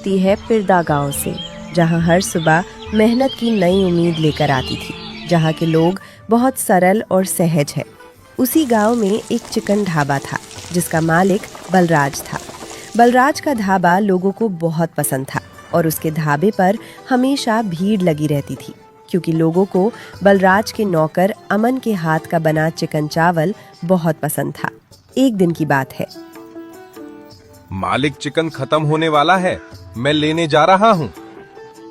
होती है पिरदा गांव से, जहां हर सुबह मेहनत की नई उम्मीद लेकर आती थी, जहां के लोग बहुत सरल और सहज है। उसी गांव में एक चिकन ढाबा था जिसका मालिक बलराज था। बलराज का ढाबा लोगों को बहुत पसंद था और उसके ढाबे पर हमेशा भीड़ लगी रहती थी, क्योंकि लोगों को बलराज के नौकर अमन के हाथ का बना चिकन चावल बहुत पसंद था। एक दिन की बात है। मालिक, चिकन खत्म होने वाला है, मैं लेने जा रहा हूँ।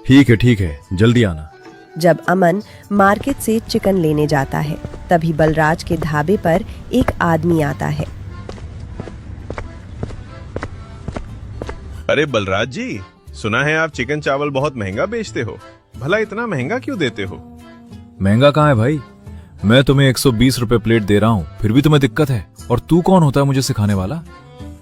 ठीक है, जल्दी आना। जब अमन मार्केट से चिकन लेने जाता है, तभी बलराज के ढाबे पर एक आदमी आता है। अरे बलराज जी, सुना है आप चिकन चावल बहुत महंगा बेचते हो। भला इतना महंगा क्यों देते हो? महंगा कहाँ है भाई? मैं तुम्हें 120 रुपए प्लेट दे रहा हूँ, फिर भी तुम्हें दिक्कत है। और तू कौन होता है मुझे सिखाने वाला?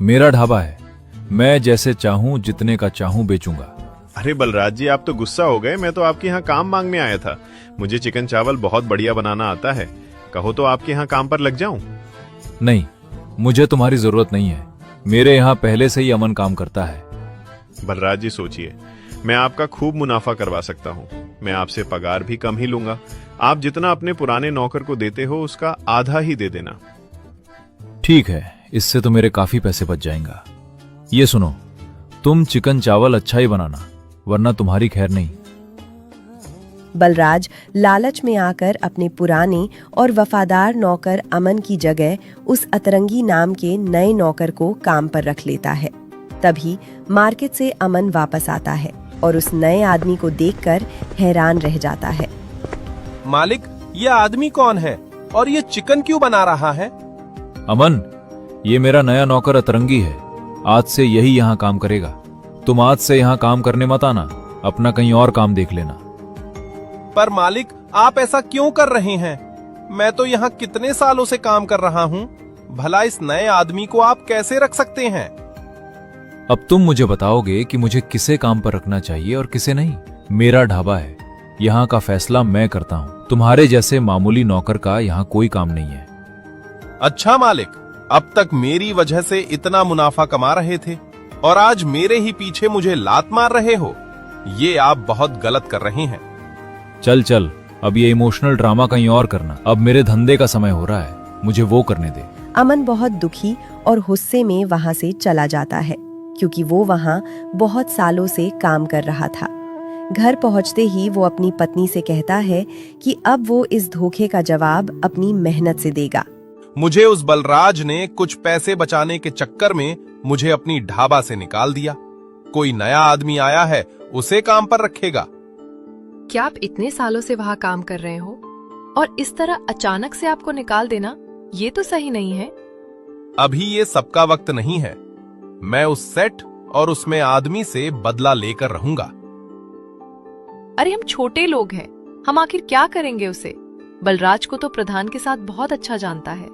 मेरा ढाबा है, मैं जैसे चाहूँ जितने का चाहूँ बेचूंगा। अरे बलराज जी, आप तो गुस्सा हो गए। मैं तो आपके यहाँ काम मांगने आया था। मुझे चिकन चावल बहुत बढ़िया बनाना आता है, कहो तो आपके यहाँ काम पर लग जाऊं? नहीं, मुझे तुम्हारी जरूरत नहीं है। मेरे यहाँ पहले से ही अमन काम करता है। बलराज जी सोचिए, मैं आपका खूब मुनाफा करवा सकता हूँ। मैं आपसे पगार भी कम ही लूंगा। आप जितना अपने पुराने नौकर को देते हो उसका आधा ही दे देना। ठीक है, इससे तो मेरे काफी पैसे बच जाएंगे। ये सुनो, तुम चिकन चावल अच्छा ही बनाना, वरना तुम्हारी खैर नहीं। बलराज लालच में आकर अपने पुराने और वफादार नौकर अमन की जगह उस अतरंगी नाम के नए नौकर को काम पर रख लेता है। तभी मार्केट से अमन वापस आता है और उस नए आदमी को देखकर हैरान रह जाता है। मालिक, ये आदमी कौन है और ये चिकन क्यों बना रहा है? अमन, ये मेरा नया नौकर अतरंगी है। आज से यही यहाँ काम करेगा। तुम आज से यहाँ काम करने मत आना, अपना कहीं और काम देख लेना। पर मालिक, आप ऐसा क्यों कर रहे हैं? मैं तो यहाँ कितने सालों से काम कर रहा हूँ। भला इस नए आदमी को आप कैसे रख सकते हैं? अब तुम मुझे बताओगे कि मुझे किसे काम पर रखना चाहिए और किसे नहीं। मेरा ढाबा है, यहाँ का फैसला मैं करता हूँ। तुम्हारे जैसे मामूली नौकर का यहाँ कोई काम नहीं है। अच्छा मालिक, अब तक मेरी वजह से इतना मुनाफा कमा रहे थे और आज मेरे ही पीछे मुझे लात मार रहे हो। ये आप बहुत गलत कर रहे हैं। चल, अब ये इमोशनल ड्रामा कहीं और करना। अब मेरे धंधे का समय हो रहा है, मुझे वो करने दे। अमन बहुत दुखी और गुस्से में वहां से चला जाता है, क्योंकि वो वहां बहुत सालों से काम कर रहा था। घर पहुंचते ही वो अपनी पत्नी से कहता है कि अब वो इस धोखे का जवाब अपनी मेहनत से देगा। मुझे उस बलराज ने कुछ पैसे बचाने के चक्कर में मुझे अपनी ढाबा से निकाल दिया। कोई नया आदमी आया है, उसे काम पर रखेगा। क्या आप इतने सालों से वहाँ काम कर रहे हो और इस तरह अचानक से आपको निकाल देना, ये तो सही नहीं है। अभी ये सबका वक्त नहीं है। मैं उस सेट और उसमें आदमी से बदला लेकर रहूंगा। अरे हम छोटे लोग हैं, हम आखिर क्या करेंगे उसे? बलराज को तो प्रधान के साथ बहुत अच्छा जानता है।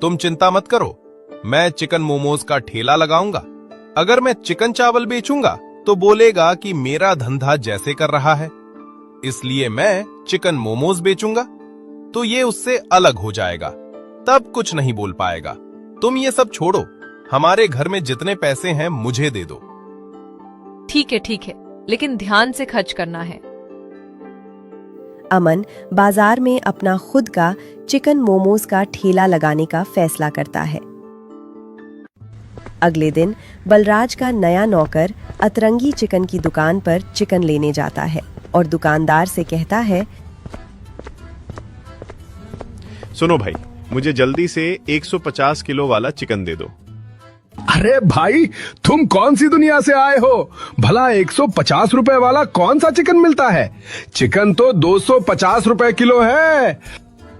तुम चिंता मत करो, मैं चिकन मोमोज का ठेला लगाऊंगा। अगर मैं चिकन चावल बेचूंगा तो बोलेगा कि मेरा धंधा जैसे कर रहा है, इसलिए मैं चिकन मोमोज बेचूंगा, तो ये उससे अलग हो जाएगा। तब कुछ नहीं बोल पाएगा। तुम ये सब छोड़ो, हमारे घर में जितने पैसे हैं मुझे दे दो। ठीक है, लेकिन ध्यान से खर्च करना है। अमन बाजार में अपना खुद का चिकन मोमोज का ठेला लगाने का फैसला करता है। अगले दिन बलराज का नया नौकर अतरंगी चिकन की दुकान पर चिकन लेने जाता है और दुकानदार से कहता है, सुनो भाई, मुझे जल्दी से 150 किलो वाला चिकन दे दो। अरे भाई, तुम कौन सी दुनिया से आए हो? भला 150 रुपए वाला कौन सा चिकन मिलता है? चिकन तो 250 रुपए किलो है।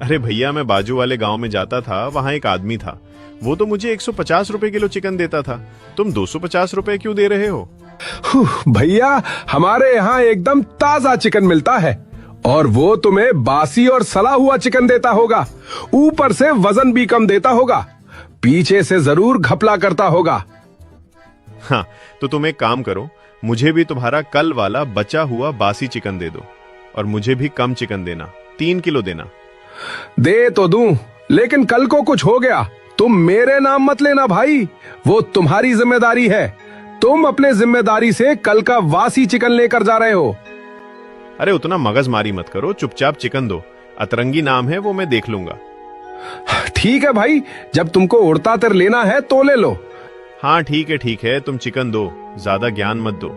अरे भैया, मैं बाजू वाले गांव में जाता था, वहां एक आदमी था, वो तो मुझे 150 रुपए किलो चिकन देता था। तुम 250 रुपए क्यों दे रहे हो? भैया, हमारे यहाँ एकदम ताजा चिकन मिलता है और वो तुम्हें बासी और सड़ा हुआ चिकन देता होगा। ऊपर से वजन भी कम देता होगा, पीछे से जरूर घपला करता होगा। हाँ, तो तुम एक काम करो, मुझे भी तुम्हारा कल वाला बचा हुआ बासी चिकन दे दो और मुझे भी कम चिकन देना, 3 किलो देना। दे तो दूं, लेकिन कल को कुछ हो गया तुम मेरे नाम मत लेना भाई, वो तुम्हारी जिम्मेदारी है। तुम अपने जिम्मेदारी से कल का वासी चिकन लेकर जा रहे हो। अरे उतना मगजमारी मत करो, चुपचाप चिकन दो। अतरंगी नाम है, वो मैं देख लूंगा। ठीक है भाई, जब तुमको उड़ता तिर लेना है तो ले लो। हाँ ठीक है, तुम चिकन दो, ज्यादा ज्ञान मत दो।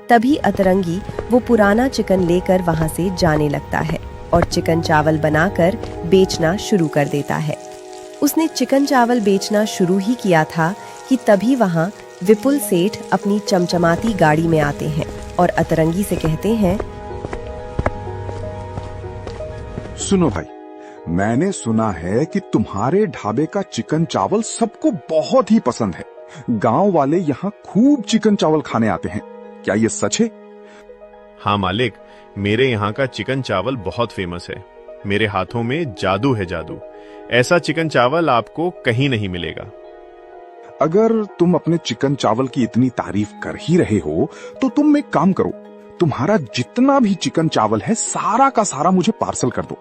तभी अतरंगी वो पुराना चिकन लेकर वहां से जाने लगता है और चिकन चावल बनाकर बेचना शुरू कर देता है। उसने चिकन चावल बेचना शुरू ही किया था कि तभी वहां विपुल सेठ अपनी चमचमाती गाड़ी में आते हैं और अतरंगी से कहते हैं, सुनो भाई, मैंने सुना है कि तुम्हारे ढाबे का चिकन चावल सबको बहुत ही पसंद है। गांव वाले यहाँ खूब चिकन चावल खाने आते हैं, क्या ये सच है? हाँ मालिक, मेरे यहाँ का चिकन चावल बहुत फेमस है। मेरे हाथों में जादू है, जादू। ऐसा चिकन चावल आपको कहीं नहीं मिलेगा। अगर तुम अपने चिकन चावल की इतनी तारीफ कर ही रहे हो तो तुम एक काम करो, तुम्हारा जितना भी चिकन चावल है सारा का सारा मुझे पार्सल कर दो।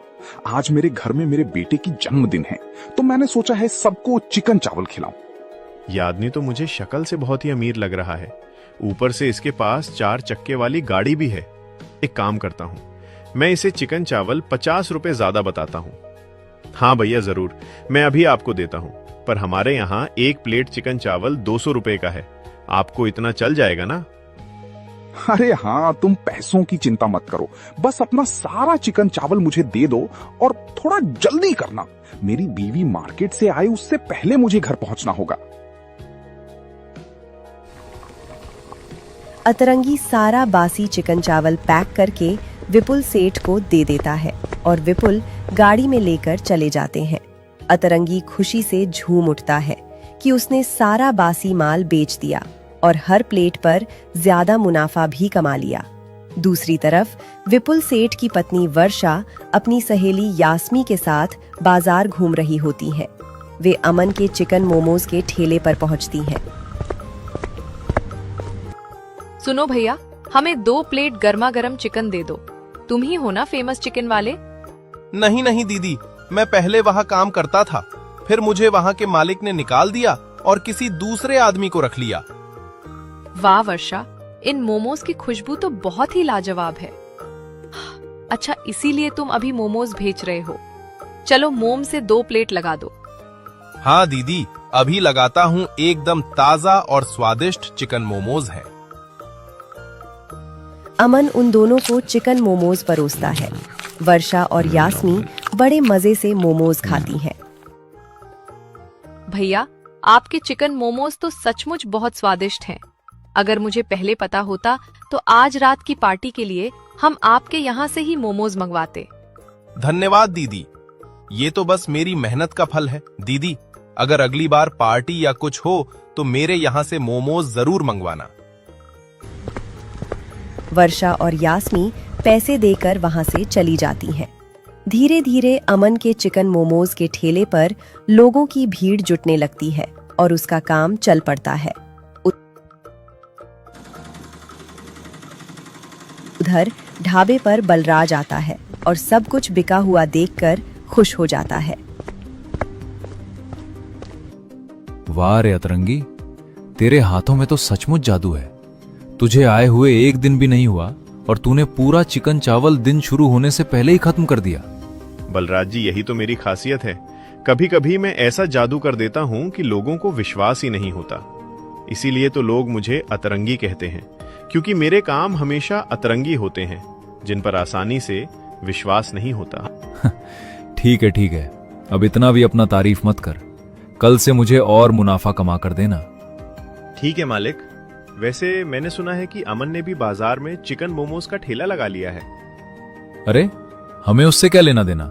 आज मेरे घर में मेरे बेटे की जन्मदिन है, तो मैंने सोचा है सबको चिकन चावल खिलाऊं। ये आदमी तो मुझे शक्ल से बहुत ही अमीर लग रहा है, ऊपर से इसके पास 4 चक्के वाली गाड़ी भी है। एक काम करता हूँ, मैं इसे चिकन चावल 50 रुपए ज्यादा बताता हूँ। हाँ भैया जरूर, मैं अभी आपको देता हूँ, पर हमारे यहाँ 1 प्लेट चिकन चावल 200 रुपए का है। आपको इतना चल जाएगा ना? अरे हाँ, तुम पैसों की चिंता मत करो, बस अपना सारा चिकन चावल मुझे दे दो और थोड़ा जल्दी करना। मेरी बीवी मार्केट से आए उससे पहले मुझे घर पहुंचना होगा। अतरंगी सारा बासी चिकन चावल पैक करके विपुल सेठ को दे देता है और विपुल गाड़ी में लेकर चले जाते हैं। अतरंगी खुशी से झूम उठता है कि उसने सारा बासी माल बेच दिया और हर प्लेट पर ज्यादा मुनाफा भी कमा लिया। दूसरी तरफ विपुल सेठ की पत्नी वर्षा अपनी सहेली यास्मी के साथ बाजार घूम रही होती हैं। वे अमन के चिकन मोमोज के ठेले पर पहुंचती हैं। सुनो भैया, हमें 2 प्लेट गर्मा गर्म चिकन दे दो। तुम ही हो ना फेमस चिकन वाले? नहीं दीदी, मैं पहले वहाँ काम करता था, फिर मुझे वहाँ के मालिक ने निकाल दिया और किसी दूसरे आदमी को रख लिया। वाह वर्षा, इन मोमोज की खुशबू तो बहुत ही लाजवाब है। अच्छा, इसीलिए तुम अभी मोमोज बेच रहे हो। चलो मोम से 2 प्लेट लगा दो। हाँ दीदी, अभी लगाता हूँ। एकदम ताजा और स्वादिष्ट चिकन मोमोज है। अमन उन दोनों को चिकन मोमोज परोसता है। वर्षा और यास्मी बड़े मजे से मोमोज खाती हैं। भैया, आपके चिकन मोमोज तो सचमुच बहुत स्वादिष्ट हैं। अगर मुझे पहले पता होता तो आज रात की पार्टी के लिए हम आपके यहाँ से ही मोमोज मंगवाते। धन्यवाद दीदी, ये तो बस मेरी मेहनत का फल है। दीदी, अगर अगली बार पार्टी या कुछ हो तो मेरे यहाँ से मोमोज जरूर मंगवाना। वर्षा और यास्मी पैसे देकर वहां से चली जाती हैं। धीरे धीरे अमन के चिकन मोमोज के ठेले पर लोगों की भीड़ जुटने लगती है और उसका काम चल पड़ता है। उधर ढाबे पर बलराज आता है और सब कुछ बिका हुआ देखकर खुश हो जाता है। वाह रे अतरंगी, तेरे हाथों में तो सचमुच जादू है। तुझे आए हुए 1 दिन भी नहीं हुआ और तूने पूरा चिकन चावल दिन शुरू होने से पहले ही खत्म कर दिया। बलराज जी, यही तो मेरी खासियत है। कभी कभी मैं ऐसा जादू कर देता हूँ कि लोगों को विश्वास ही नहीं होता। इसीलिए तो लोग मुझे अतरंगी कहते हैं, क्योंकि मेरे काम हमेशा अतरंगी होते हैं, जिन पर आसानी से विश्वास नहीं होता। ठीक है, अब इतना भी अपना तारीफ मत कर। कल से मुझे और मुनाफा कमा कर देना। ठीक है मालिक। वैसे मैंने सुना है कि अमन ने भी बाजार में चिकन मोमोज का ठेला लगा लिया है। अरे, हमें उससे क्या लेना देना?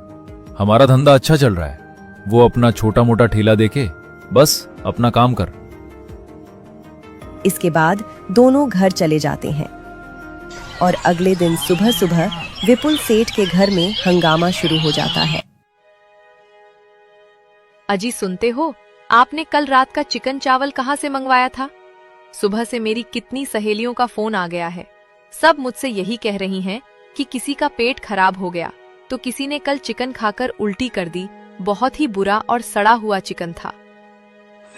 हमारा धंधा अच्छा चल रहा है। वो अपना छोटा मोटा ठेला देखे, बस अपना काम कर। इसके बाद दोनों घर चले जाते हैं और अगले दिन सुबह सुबह विपुल सेठ के घर में हंगामा शुरू हो जाता है। अजी सुनते हो, आपने कल रात का चिकन चावल कहाँ से मंगवाया था? सुबह से मेरी कितनी सहेलियों का फोन आ गया है। सब मुझसे यही कह रही हैं कि किसी का पेट खराब हो गया तो किसी ने कल चिकन खाकर उल्टी कर दी। बहुत ही बुरा और सड़ा हुआ चिकन था।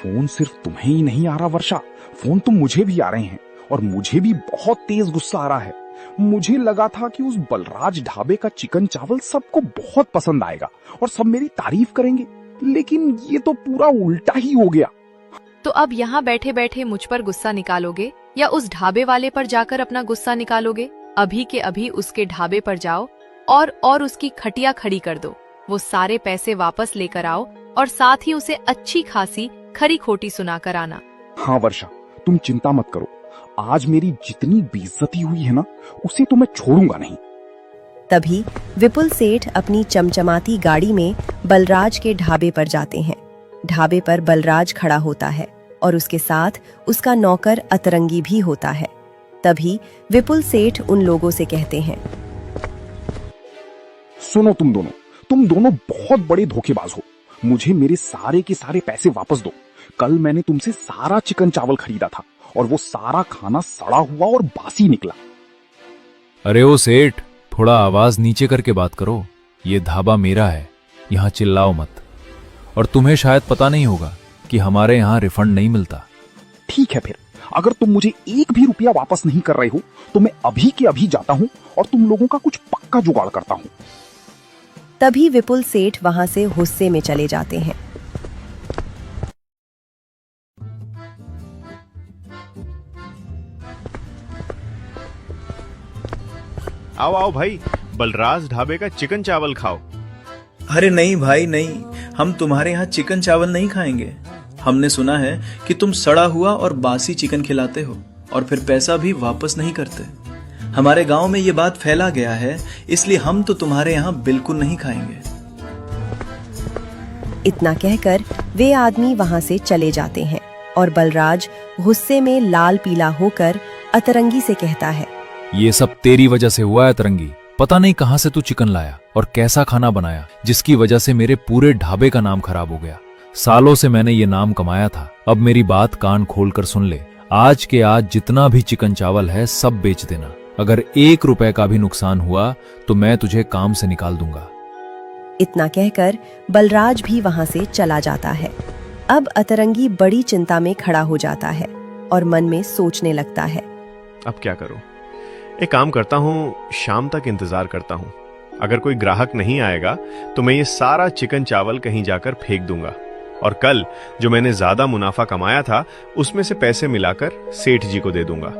फोन सिर्फ तुम्हें ही नहीं आ रहा वर्षा, फोन तो मुझे भी आ रहे हैं और मुझे भी बहुत तेज गुस्सा आ रहा है। मुझे लगा था कि उस बलराज ढाबे का चिकन चावल सबको बहुत पसंद आएगा और सब मेरी तारीफ करेंगे, लेकिन ये तो पूरा उल्टा ही हो गया। तो अब यहाँ बैठे बैठे मुझ पर गुस्सा निकालोगे या उस ढाबे वाले पर जाकर अपना गुस्सा निकालोगे? अभी के अभी उसके ढाबे पर जाओ और उसकी खटिया खड़ी कर दो। वो सारे पैसे वापस लेकर आओ और साथ ही उसे अच्छी खासी खरी खोटी सुनाकर आना। हाँ वर्षा, तुम चिंता मत करो, आज मेरी जितनी बेइज्जती हुई है ना, उसे तो मैं छोड़ूंगा नहीं। तभी विपुल सेठ अपनी चमचमाती गाड़ी में बलराज के ढाबे पर जाते हैं। ढाबे पर बलराज खड़ा होता है और उसके साथ उसका नौकर अतरंगी भी होता है। तभी विपुल सेठ उन लोगों से कहते हैं, सुनो तुम दोनों बहुत बड़े धोखेबाज हो। मुझे मेरे सारे के सारे पैसे वापस दो। कल मैंने तुमसे सारा चिकन चावल खरीदा था और वो सारा खाना सड़ा हुआ और बासी निकला। अरे ओ सेठ, थोड़ा आवाज नीचे करके बात करो। ये ढाबा मेरा है, यहाँ चिल्लाओ मत। और तुम्हें शायद पता नहीं होगा कि हमारे यहाँ रिफंड नहीं मिलता। ठीक है, फिर अगर तुम मुझे एक भी रुपया वापस नहीं कर रहे हो तो मैं अभी के अभी जाता हूँ और तुम लोगों का कुछ पक्का जुगाड़ करता हूँ। तभी विपुल सेठ वहां से गुस्से में चले जाते हैं। आओ आओ भाई, बलराज ढाबे का चिकन चावल खाओ। अरे नहीं भाई नहीं, हम तुम्हारे यहाँ चिकन चावल नहीं खाएंगे। हमने सुना है कि तुम सड़ा हुआ और बासी चिकन खिलाते हो और फिर पैसा भी वापस नहीं करते। हमारे गांव में ये बात फैला गया है, इसलिए हम तो तुम्हारे यहाँ बिल्कुल नहीं खाएंगे। इतना कहकर वे आदमी वहां से चले जाते हैं और बलराज गुस्से में लाल पीला होकर अतरंगी से कहता है, ये सब तेरी वजह से हुआ है अतरंगी। पता नहीं कहां से तू चिकन लाया और कैसा खाना बनाया, जिसकी वजह से मेरे पूरे ढाबे का नाम खराब हो गया। सालों से मैंने ये नाम कमाया था। अब मेरी बात कान खोलकर सुन ले। आज के आज जितना भी चिकन चावल है सब बेच देना। अगर 1 रुपए का भी नुकसान हुआ तो मैं तुझे काम से निकाल दूंगा। इतना कहकर बलराज भी वहां से चला जाता है। अब अतरंगी बड़ी चिंता में खड़ा हो जाता है और मन में सोचने लगता है, अब क्या करूं? एक काम करता हूं, शाम तक इंतजार करता हूं। अगर कोई ग्राहक नहीं आएगा तो मैं ये सारा चिकन चावल कहीं जाकर फेंक दूंगा और कल जो मैंने ज्यादा मुनाफा कमाया था उसमें से पैसे मिलाकर सेठ जी को दे दूंगा।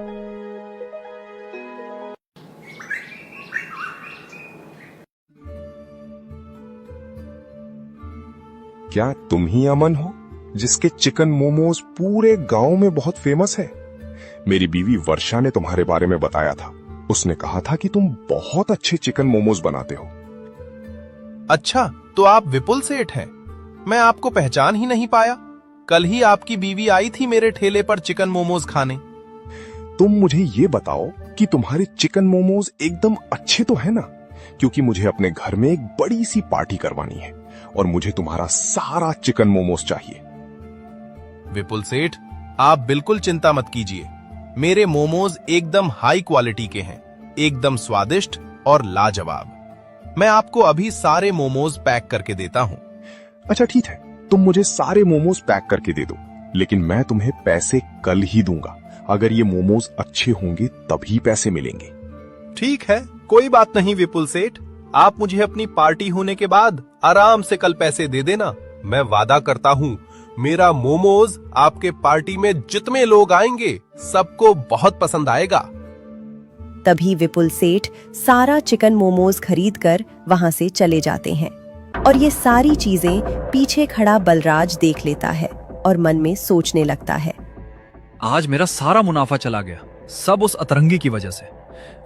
क्या तुम ही अमन हो जिसके चिकन मोमोज पूरे गांव में बहुत फेमस है? मेरी बीवी वर्षा ने तुम्हारे बारे में बताया था। उसने कहा था कि तुम बहुत अच्छे चिकन मोमोज बनाते हो। अच्छा, तो आप विपुल सेठ हैं? मैं आपको पहचान ही नहीं पाया। कल ही आपकी बीवी आई थी मेरे ठेले पर चिकन मोमोज खाने। तुम मुझे ये बताओ कि तुम्हारे चिकन मोमोज एकदम अच्छे तो है ना? क्योंकि मुझे अपने घर में एक बड़ी सी पार्टी करवानी है और मुझे तुम्हारा सारा चिकन मोमोज चाहिए। विपुल सेठ, आप बिल्कुल चिंता मत कीजिए। मेरे मोमोज एकदम हाई क्वालिटी के हैं, एकदम स्वादिष्ट और लाजवाब। मैं आपको अभी सारे मोमोज पैक करके देता हूँ। अच्छा ठीक है, तुम मुझे सारे मोमोज पैक करके दे दो, लेकिन मैं तुम्हें पैसे कल ही दूंगा। अगर ये मोमोज अच्छे होंगे तभी पैसे मिलेंगे। ठीक है, कोई बात नहीं विपुल सेठ। आप मुझे अपनी पार्टी होने के बाद आराम से कल पैसे दे देना। मैं वादा करता हूँ, मेरा मोमोज आपके पार्टी में जितने लोग आएंगे सबको बहुत पसंद आएगा। तभी विपुल सेठ सारा चिकन मोमोज खरीदकर वहां से चले जाते हैं और ये सारी चीजें पीछे खड़ा बलराज देख लेता है और मन में सोचने लगता है, आज मेरा सारा मुनाफा चला गया, सब उस अतरंगी की वजह से।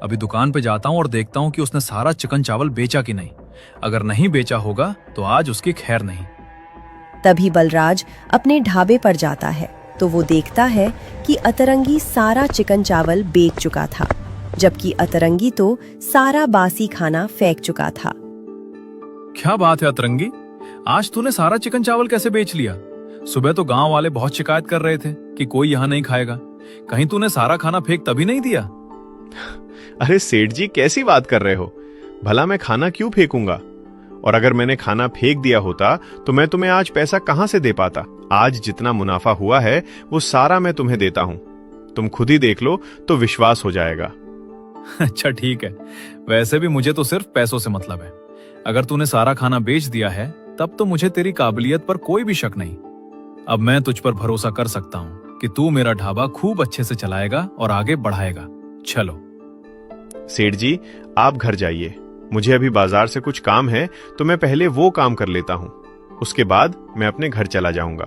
अभी दुकान पे जाता हूँ और देखता हूँ कि उसने सारा चिकन चावल बेचा कि नहीं। अगर नहीं बेचा होगा तो आज उसकी खैर नहीं। तभी बलराज अपने ढाबे पर जाता है तो वो देखता है कि अतरंगी सारा चिकन चावल बेच चुका था, जबकि अतरंगी तो सारा बासी खाना फेंक चुका था। क्या बात है अतरंगी, आज तूने सारा चिकन चावल कैसे बेच लिया? सुबह तो गांव वाले बहुत शिकायत कर रहे थे कि कोई यहाँ नहीं खाएगा। कहीं तूने सारा खाना फेंक तभी नहीं दिया? अरे सेठ जी, कैसी बात कर रहे हो? भला मैं खाना क्यों फेंकूंगा? और अगर मैंने खाना फेंक दिया होता तो मैं तुम्हें आज पैसा कहां से दे पाता। आज जितना मुनाफा हुआ है वो सारा मैं तुम्हें देता हूं। तुम खुद ही देख लो तो विश्वास हो जाएगा। अच्छा ठीक है, वैसे भी मुझे तो सिर्फ पैसों से मतलब है। अगर तूने सारा खाना बेच दिया है तब तो मुझे तेरी काबिलियत पर कोई भी शक नहीं। अब मैं तुझ पर भरोसा कर सकता हूँ कि तू मेरा ढाबा खूब अच्छे से चलाएगा और आगे बढ़ाएगा। चलो। सेठ जी, आप घर जाइए, मुझे अभी बाजार से कुछ काम है तो मैं पहले वो काम कर लेता हूँ, उसके बाद मैं अपने घर चला जाऊंगा।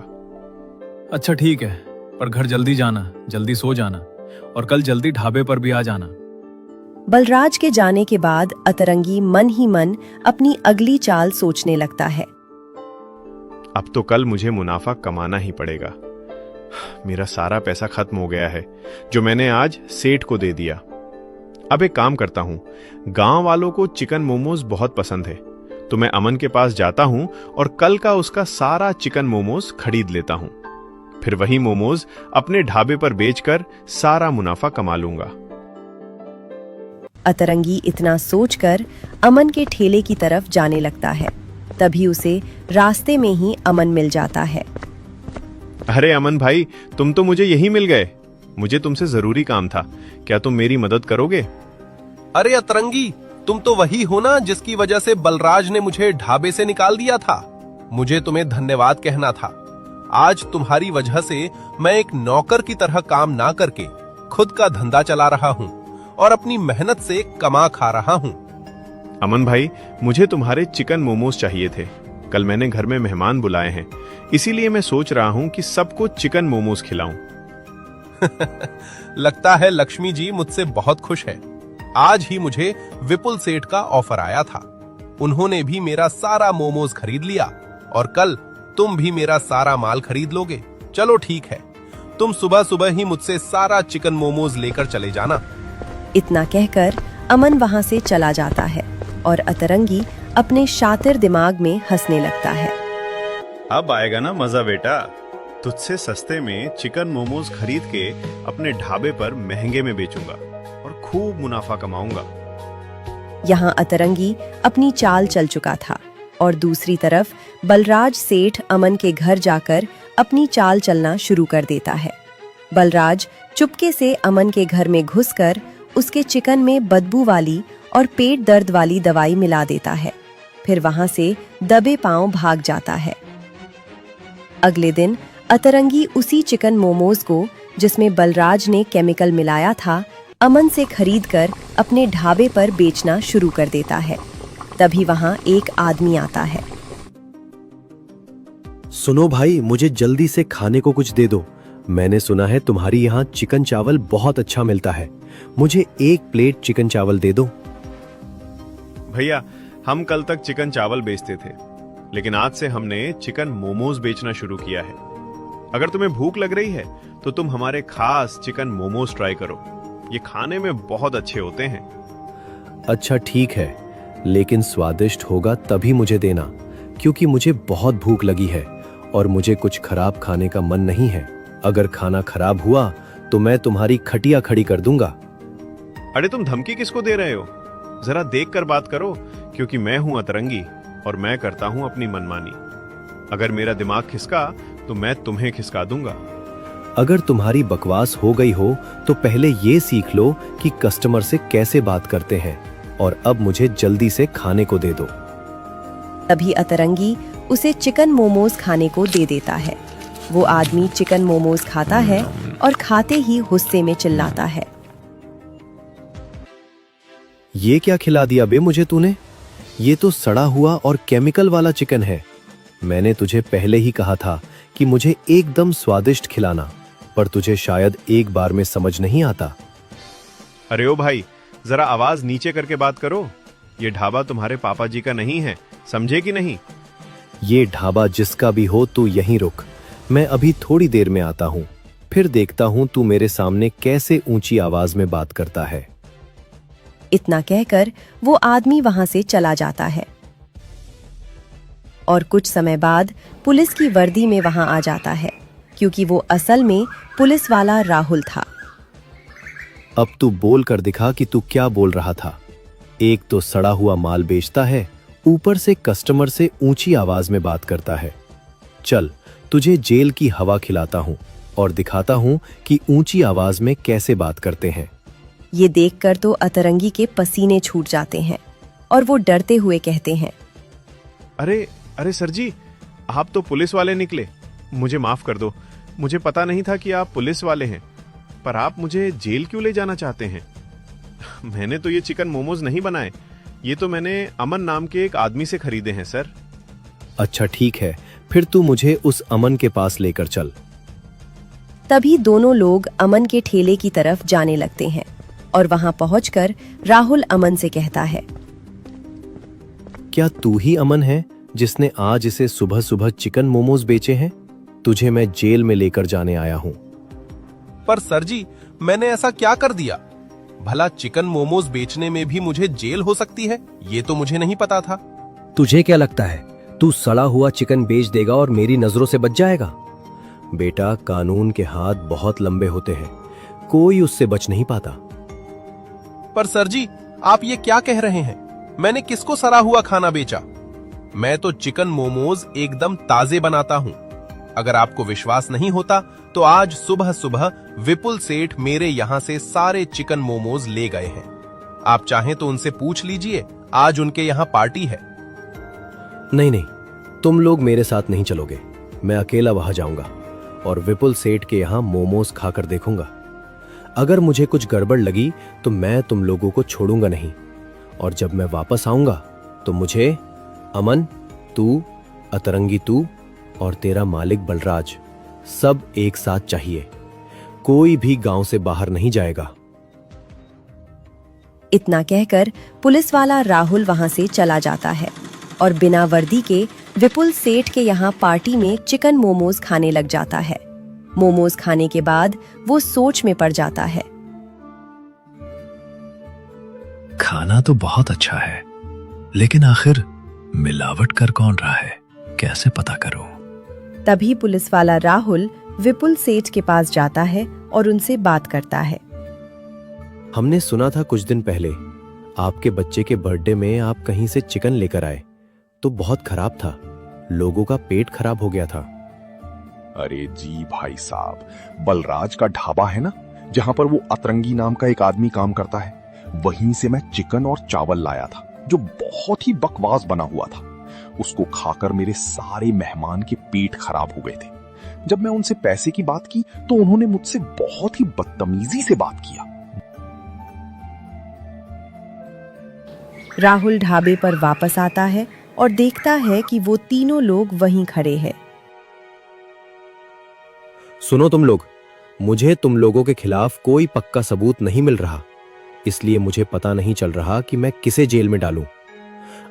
अच्छा ठीक है, पर घर जल्दी जाना, जल्दी सो जाना और कल जल्दी ढाबे पर भी आ जाना। बलराज के जाने के बाद अतरंगी मन ही मन अपनी अगली चाल सोचने लगता है। अब तो कल मुझे मुनाफा कमाना ही पड़ेगा। मेरा सारा पैसा खत्म हो गया है जो मैंने आज सेठ को दे दिया। अब एक काम करता हूं, गांव वालों को चिकन मोमोज बहुत पसंद है तो मैं अमन के पास जाता हूं और कल का उसका सारा चिकन मोमोज खरीद लेता हूं। फिर वही मोमोज अपने ढाबे पर बेचकर सारा मुनाफा कमा लूंगा। अतरंगी इतना सोचकर अमन के ठेले की तरफ जाने लगता है। तभी उसे रास्ते में ही अमन मिल जाता है। अरे अमन भाई, तुम तो मुझे यही मिल गए। मुझे तुमसे जरूरी काम था, क्या तुम मेरी मदद करोगे? अरे अतरंगी, तुम तो वही हो ना जिसकी वजह से बलराज ने मुझे ढाबे से निकाल दिया था। मुझे तुम्हें धन्यवाद कहना था। आज तुम्हारी वजह से मैं एक नौकर की तरह काम ना करके खुद का धंधा चला रहा हूँ और अपनी मेहनत से कमा खा रहा हूँ। अमन भाई, मुझे तुम्हारे चिकन मोमोज चाहिए थे। कल मैंने घर में मेहमान बुलाए हैं, इसीलिए मैं सोच रहा हूँ कि सबको चिकन मोमोज खिलाऊं। लगता है लक्ष्मी जी मुझसे बहुत खुश है। आज ही मुझे विपुल सेठ का ऑफर आया था। उन्होंने भी मेरा सारा मोमोज खरीद लिया और कल तुम भी मेरा सारा माल खरीद लोगे। चलो ठीक है, तुम सुबह सुबह ही मुझसे सारा चिकन मोमोज लेकर चले जाना। इतना कहकर अमन वहां से चला जाता है और अतरंगी अपने शातिर दिमाग में हंसने लगता है। अब आएगा ना मजा बेटा, तुझसे सस्ते में चिकन मोमोज खरीद के अपने ढाबे पर महंगे में बेचूंगा और खूब मुनाफा कमाऊंगा। यहाँ अतरंगी अपनी चाल चल चुका था और दूसरी तरफ बलराज सेठ अमन के घर जाकर अपनी चाल चलना शुरू कर देता है। बलराज चुपके से अमन के घर में घुसकर उसके चिकन में बदबू वाली और पेट दर्द वाली दवाई मिला देता है। फिर वहां से दबे पांव भाग जाता है। अगले दिन अतरंगी उसी चिकन मोमोज को जिसमें बलराज ने केमिकल मिलाया था अमन से खरीदकर अपने ढाबे पर बेचना शुरू कर देता है। तभी वहां एक आदमी आता है। सुनो भाई, मुझे जल्दी से खाने को कुछ दे दो। मैंने सुना है तुम्हारी यहाँ चिकन चावल बहुत अच्छा मिलता है। मुझे 1 प्लेट चिकन चावल दे दो। भैया, हम कल तक चिकन चावल बेचते थे, लेकिन आज से हमने चिकन मोमोज बेचना शुरू किया है। अगर तुम्हें भूख लग रही है तो तुम हमारे खास चिकन मोमोज ट्राई करो। ये खाने में बहुत अच्छे होते हैं। अच्छा ठीक है, लेकिन स्वादिष्ट होगा तभी मुझे देना, क्योंकि मुझे बहुत भूख लगी है और मुझे कुछ खराब खाने का मन नहीं है। अगर खाना खराब हुआ तो मैं तुम्हारी खटिया खड़ी कर दूंगा। अरे तुम धमकी किसको दे रहे हो? जरा देख कर बात करो, क्योंकि मैं हूं अतरंगी और मैं करता हूं अपनी मनमानी। अगर मेरा दिमाग खिसका तो मैं तुम्हें खिसका दूंगा। अगर तुम्हारी बकवास हो गई हो तो पहले ये सीख लो कि कस्टमर से कैसे बात करते हैं, और अब मुझे जल्दी से खाने को दे दो। तभी अतरंगी उसे चिकन मोमोज खाने को दे देता है। वो आदमी चिकन मोमोज खाता है और खाते ही गुस्से में चिल्लाता है। ये क्या खिला दिया बे मुझे तूने? ये तो सड़ा हुआ और केमिकल वाला चिकन है। मैंने तुझे पहले ही कहा था कि मुझे एकदम स्वादिष्ट खिलाना, पर तुझे शायद एक बार में समझ नहीं आता। अरे ओ भाई, जरा आवाज नीचे करके बात करो। ये ढाबा तुम्हारे पापा जी का नहीं है, समझे कि नहीं? ये ढाबा जिसका भी हो तू यहीं रुक, मैं अभी थोड़ी देर में आता हूँ। फिर देखता हूँ तू मेरे सामने कैसे ऊंची आवाज में बात करता है। इतना कहकर वो आदमी वहां से चला जाता है और कुछ समय बाद पुलिस की वर्दी में वहां आ जाता है, क्योंकि वो असल में पुलिस वाला राहुल था। अब तू बोल कर दिखा कि तू क्या बोल रहा था। एक तो सड़ा हुआ माल बेचता है ऊपर से कस्टमर से ऊंची आवाज में बात करता है। चल, तुझे जेल की हवा खिलाता हूं और दिखाता हूं कि ऊंची आवाज में कैसे बात करते हैं। ये देखकर तो अतरंगी के पसीने छूट जाते हैं और वो डरते हुए कहते हैं, अरे अरे सर जी, आप तो पुलिस वाले निकले। मुझे माफ कर दो, मुझे पता नहीं था कि आप पुलिस वाले हैं। पर आप मुझे जेल क्यों ले जाना चाहते हैं? मैंने तो ये चिकन मोमोज नहीं बनाए, ये तो मैंने अमन नाम के एक आदमी से खरीदे हैं सर। अच्छा ठीक है, फिर तू मुझे उस अमन के पास लेकर चल। तभी दोनों लोग अमन के ठेले की तरफ जाने लगते हैं और वहां पहुंचकर राहुल अमन से कहता है, क्या तू ही अमन है जिसने आज इसे सुबह सुबह चिकन मोमोज बेचे हैं? तुझे मैं जेल में लेकर जाने आया हूं। पर सर जी, मैंने ऐसा क्या कर दिया? भला चिकन मोमोज बेचने में भी मुझे जेल हो सकती है? ये तो मुझे नहीं पता था। तुझे क्या लगता है तू सड़ा हुआ चिकन बेच देगा और मेरी नजरों से बच जाएगा? बेटा, कानून के हाथ बहुत लंबे होते हैं, कोई उससे बच नहीं पाता। पर सर जी, आप ये क्या कह रहे हैं? मैंने किसको सड़ा हुआ खाना बेचा? मैं तो चिकन मोमोज एकदम ताजे बनाता हूं। अगर आपको विश्वास नहीं होता तो आज सुबह सुबह विपुल सेठ मेरे यहां से सारे चिकन मोमोज ले गए हैं। आप चाहें तो उनसे पूछ लीजिए, आज उनके यहां पार्टी है। नहीं नहीं, तुम लोग मेरे साथ नहीं चलोगे। मैं अकेला वहां जाऊंगा और विपुल सेठ के यहां मोमोज खाकर देखूंगा। अगर मुझे कुछ गड़बड़ लगी तो मैं तुम लोगों को छोड़ूंगा नहीं, और जब मैं वापस आऊंगा तो मुझे अमन, तू, अतरंगी तू और तेरा मालिक बलराज सब एक साथ चाहिए। कोई भी गांव से बाहर नहीं जाएगा। इतना कहकर पुलिस वाला राहुल वहां से चला जाता है और बिना वर्दी के विपुल सेठ के यहाँ पार्टी में चिकन मोमोज खाने लग जाता है। मोमोज खाने के बाद वो सोच में पड़ जाता है। खाना तो बहुत अच्छा है, लेकिन आखिर मिलावट कर कौन रहा है, कैसे पता करूं? तभी पुलिस वाला राहुल विपुल सेठ के पास जाता है और उनसे बात करता है। हमने सुना था कुछ दिन पहले आपके बच्चे के बर्थडे में आप कहीं से चिकन लेकर आए, तो बहुत खराब था, लोगों का पेट खराब हो गया था। अरे जी भाई साहब, बलराज का ढाबा है ना, जहां पर वो अतरंगी नाम का एक आदमी काम करता है, वहीं से मैं चिकन और चावल लाया था जो बहुत ही बकवास बना हुआ था। उसको खाकर मेरे सारे मेहमान के पेट खराब हो गए थे। जब मैं उनसे पैसे की बात की तो उन्होंने मुझसे बहुत ही बदतमीजी से बात किया। राहुल ढाबे पर वापस आता है और देखता है कि वो तीनों लोग वहीं खड़े हैं। सुनो तुम लोग, मुझे तुम लोगों के खिलाफ कोई पक्का सबूत नहीं मिल रहा, इसलिए मुझे पता नहीं चल रहा कि मैं किसे जेल में डालूं।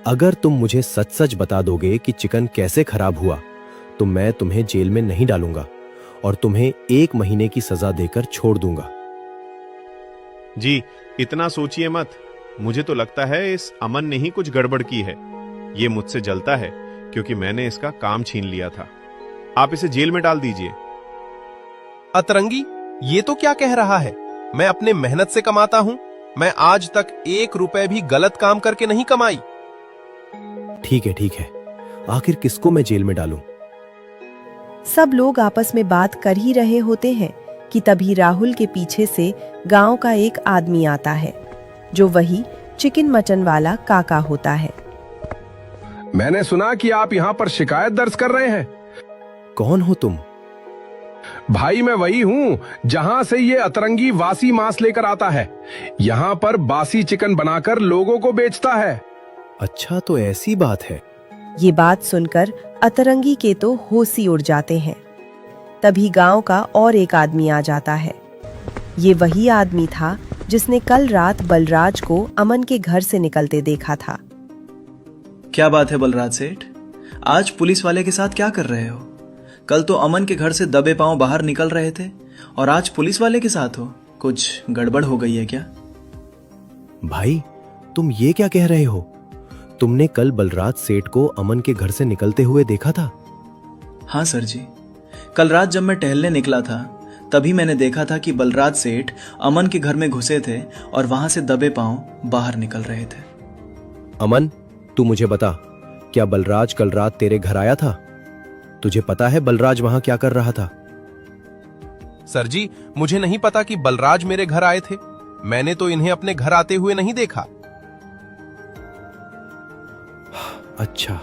अगर तुम मुझे सच सच बता दोगे कि चिकन कैसे खराब हुआ तो मैं तुम्हें जेल में नहीं डालूंगा और तुम्हें 1 महीने की सजा देकर छोड़ दूंगा। जी, इतना सोचिए मत। मुझे तो लगता है इस अमन ने ही कुछ गड़बड़ की है। ये मुझसे जलता है क्योंकि मैंने इसका काम छीन लिया था। आप इसे जेल में डाल दीजिए। अतरंगी, ये तो क्या कह रहा है? मैं अपने मेहनत से कमाता हूं। मैं आज तक 1 रुपए भी गलत काम करके नहीं कमाई। ठीक है, आखिर किसको मैं जेल में डालूं? सब लोग आपस में बात कर ही रहे होते हैं कि तभी राहुल के पीछे से गांव का एक आदमी आता है, जो वही चिकन मटन वाला काका होता है। मैंने सुना कि आप यहाँ पर शिकायत दर्ज कर रहे हैं। कौन हो तुम? भाई, मैं वही हूँ जहाँ से ये अतरंगी वासी मांस लेकर आता है। यहाँ पर बासी चिकन बनाकर लोगों को बेचता है। अच्छा, तो ऐसी बात है। ये बात सुनकर अतरंगी के तो होश ही उड़ जाते हैं। तभी गांव का और एक आदमी आ जाता है। ये वही आदमी था जिसने कल रात बलराज को अमन के घर से निकलते देखा था। क्या बात है बलराज सेठ, आज पुलिस वाले के साथ क्या कर रहे हो? कल तो अमन के घर से दबे पांव बाहर निकल रहे थे और आज पुलिस वाले के साथ हो। कुछ गड़बड़ हो गई है क्या? भाई, तुम ये क्या कह रहे हो? तुमने कल बलराज सेठ को अमन के घर से निकलते हुए देखा था? हाँ सर जी, कल रात जब मैं टहलने निकला था तभी मैंने देखा था कि बलराज सेठ अमन के घर में घुसे थे और वहां से दबे पांव बाहर निकल रहे थे। अमन, तू मुझे बता, क्या बलराज कल रात तेरे घर आया था? तुझे पता है बलराज वहां क्या कर रहा था? सर जी, मुझे नहीं पता कि बलराज मेरे घर आए थे। मैंने तो इन्हें अपने घर आते हुए नहीं देखा। अच्छा,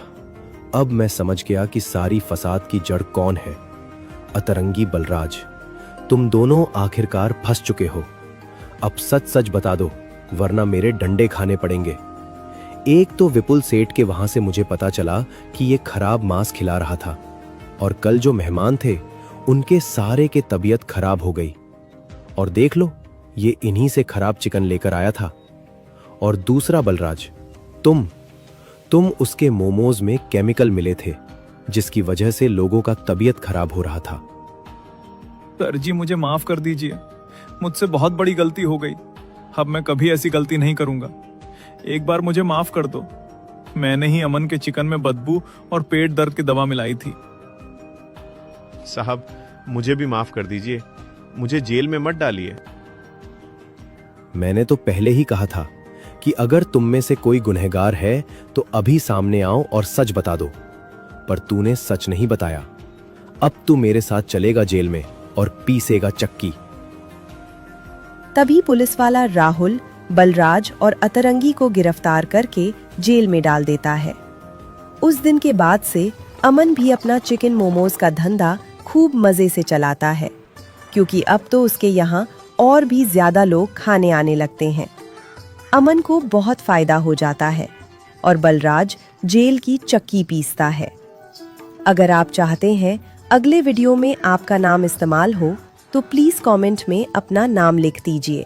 अब मैं समझ गया कि सारी फसाद की जड़ कौन है। अतरंगी बलराज, तुम दोनों आखिरकार फंस चुके हो। अब सच सच बता दो, वरना मेरे डंडे खाने पड़ेंगे। एक तो विपुल सेठ के वहां से मुझे पता चला कि ये खराब मांस खिला रहा था, और कल जो मेहमान थे उनके सारे के तबीयत खराब हो गई, और देख लो ये इन्हीं से खराब चिकन लेकर आया था। और दूसरा बलराज, तुम उसके मोमोज में केमिकल मिले थे, जिसकी वजह से लोगों का तबीयत खराब हो रहा था। सर जी, मुझे माफ कर दीजिए, मुझसे बहुत बड़ी गलती हो गई। अब मैं कभी ऐसी गलती नहीं करूंगा। एक बार मुझे माफ कर दो। मैंने ही अमन के चिकन में बदबू और पेट दर्द की दवा मिलाई थी। साहब, मुझे भी माफ कर दीजिए, मुझे जेल में मत डालिए। मैंने तो पहले ही कहा था कि अगर तुम में से कोई गुनहगार है तो अभी सामने आओ और सच बता दो, पर तूने सच नहीं बताया। अब तू मेरे साथ चलेगा जेल में और पीसेगा चक्की। तभी पुलिस वाला राहुल, बलराज और अतरंगी को गिरफ्तार करके जेल में डाल देता है। उस दिन के बाद से अमन भी अपना चिकन मोमोज का धंधा खूब मजे से चलाता है, क्योंकि अब तो उसके यहाँ और भी ज्यादा लोग खाने आने लगते हैं। अमन को बहुत फायदा हो जाता है और बलराज जेल की चक्की पीसता है। अगर आप चाहते हैं अगले वीडियो में आपका नाम इस्तेमाल हो तो प्लीज कमेंट में अपना नाम लिख दीजिए।